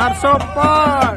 400 पर।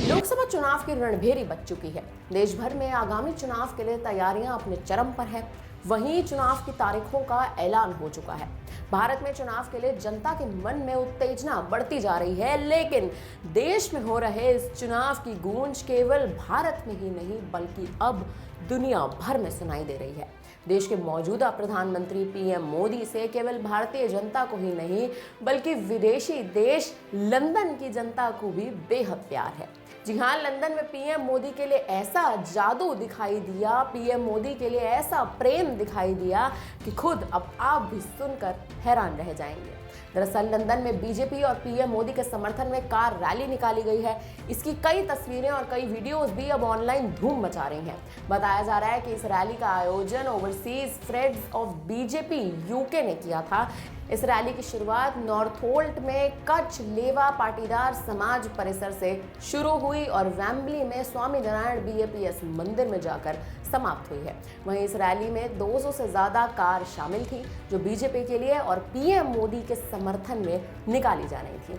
लोकसभा चुनाव की रणभेरी बज चुकी है। देश भर में आगामी चुनाव के लिए तैयारियां अपने चरम पर है। वहीं चुनाव की तारीखों का ऐलान हो चुका है। भारत में चुनाव के लिए जनता के मन में उत्तेजना बढ़ती जा रही है, लेकिन देश में हो रहे इस चुनाव की गूंज केवल भारत में ही नहीं बल्कि अब दुनिया भर में सुनाई दे रही है। देश के मौजूदा प्रधानमंत्री पीएम मोदी से केवल भारतीय जनता को ही नहीं बल्कि विदेशी देश लंदन की जनता को भी बेहद प्यार है। जी हाँ, लंदन में पीएम मोदी के लिए ऐसा जादू दिखाई दिया, पीएम मोदी के लिए ऐसा प्रेम दिखाई दिया कि खुद अब आप भी सुनकर हैरान रह जाएंगे। दरअसल लंदन में बीजेपी और पीएम मोदी के समर्थन में कार रैली निकाली गई है। इसकी कई तस्वीरें और कई वीडियोस भी अब ऑनलाइन धूम मचा रही हैं। बताया जा रहा है कि इस रैली का आयोजन overseas friends of BJP UK ने किया था। इस रैली की शुरुआत नॉर्थहोल्ट में कच्छ लेवा पाटीदार समाज परिसर से शुरू हुई और वेम्बली में स्वामी नारायण बीएपीएस मंदिर में जाकर समाप्त हुई है। वहीं इस रैली में 200 से ज्यादा कार शामिल थी जो बीजेपी के लिए और पीएम मोदी के समर्थन में निकाली जा रही थी।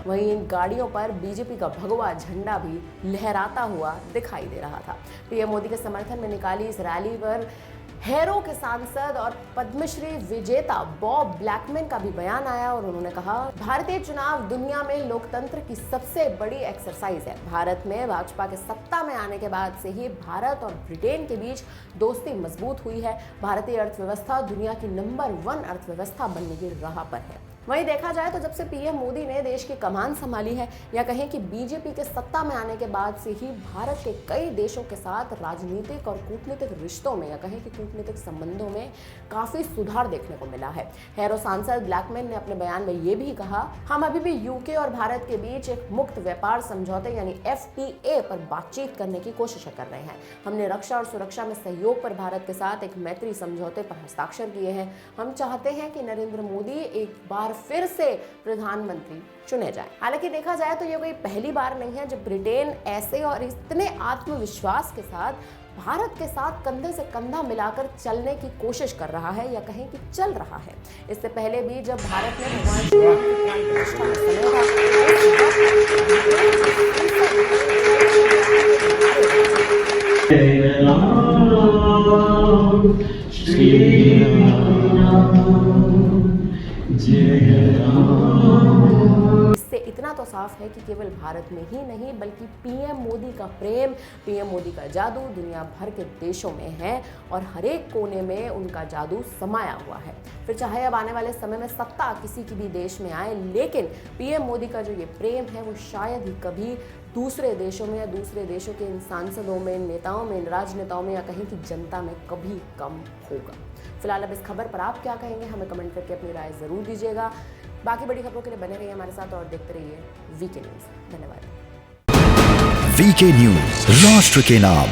वहीं इन गाड़ियों पर बीजेपी का भगवा झंडा भी लहराता हुआ दिखाई दे रहा था। पीएम मोदी के समर्थन में निकाली इस रैली पर हैरो के सांसद और पद्मश्री विजेता बॉब ब्लैकमैन का भी बयान आया और उन्होंने कहा, भारतीय चुनाव दुनिया में लोकतंत्र की सबसे बड़ी एक्सरसाइज है। भारत में भाजपा के सत्ता में आने के बाद से ही भारत और ब्रिटेन के बीच दोस्ती मजबूत हुई है। भारतीय अर्थव्यवस्था दुनिया की नंबर 1 अर्थव्यवस्था बनने की राह पर है। वहीं देखा जाए तो जब से पीएम मोदी ने देश की कमान संभाली है या कहें कि बीजेपी के सत्ता में आने के बाद से ही भारत के कई देशों के साथ राजनीतिक और कूटनीतिक रिश्तों में या कहें कि कूटनीतिक संबंधों में काफी सुधार देखने को मिला है। हैरो सांसद ब्लैकमैन ने अपने बयान में ये भी कहा, हम अभी भी यूके और भारत के बीच एक मुक्त व्यापार समझौते यानी FTA पर बातचीत करने की कोशिश कर रहे हैं। हमने रक्षा और सुरक्षा में सहयोग पर भारत के साथ एक मैत्री समझौते पर हस्ताक्षर किए हैं। हम चाहते हैं कि नरेंद्र मोदी एक बार फिर से प्रधानमंत्री चुने जाए। हालांकि देखा जाए तो ये कोई पहली बार नहीं है जब ब्रिटेन ऐसे और इतने आत्मविश्वास के साथ भारत के साथ कंधे से कंधा मिलाकर चलने की कोशिश कर रहा है या कहें कि चल रहा है। इससे पहले भी जब भारत ने भगवान श्री राम की प्राण प्रतिष्ठा में समय इससे इतना तो साफ है कि केवल भारत में ही नहीं बल्कि पीएम मोदी का प्रेम, पीएम मोदी का जादू दुनिया भर के देशों में है और हर एक कोने में उनका जादू समाया हुआ है। फिर चाहे अब आने वाले समय में सत्ता किसी की भी देश में आए, लेकिन पीएम मोदी का जो ये प्रेम है वो शायद ही कभी दूसरे देशों में या दूसरे देशों के इन सांसदों में, नेताओं में, राजनेताओं में या कहीं की जनता में कभी कम होगा। फिलहाल अब इस खबर पर आप क्या कहेंगे, हमें कमेंट करके अपनी राय जरूर दीजिएगा। बाकी बड़ी खबरों के लिए बने रहिए हमारे साथ और देखते रहिए वीके न्यूज़। धन्यवाद। वीके न्यूज़, राष्ट्र के नाम।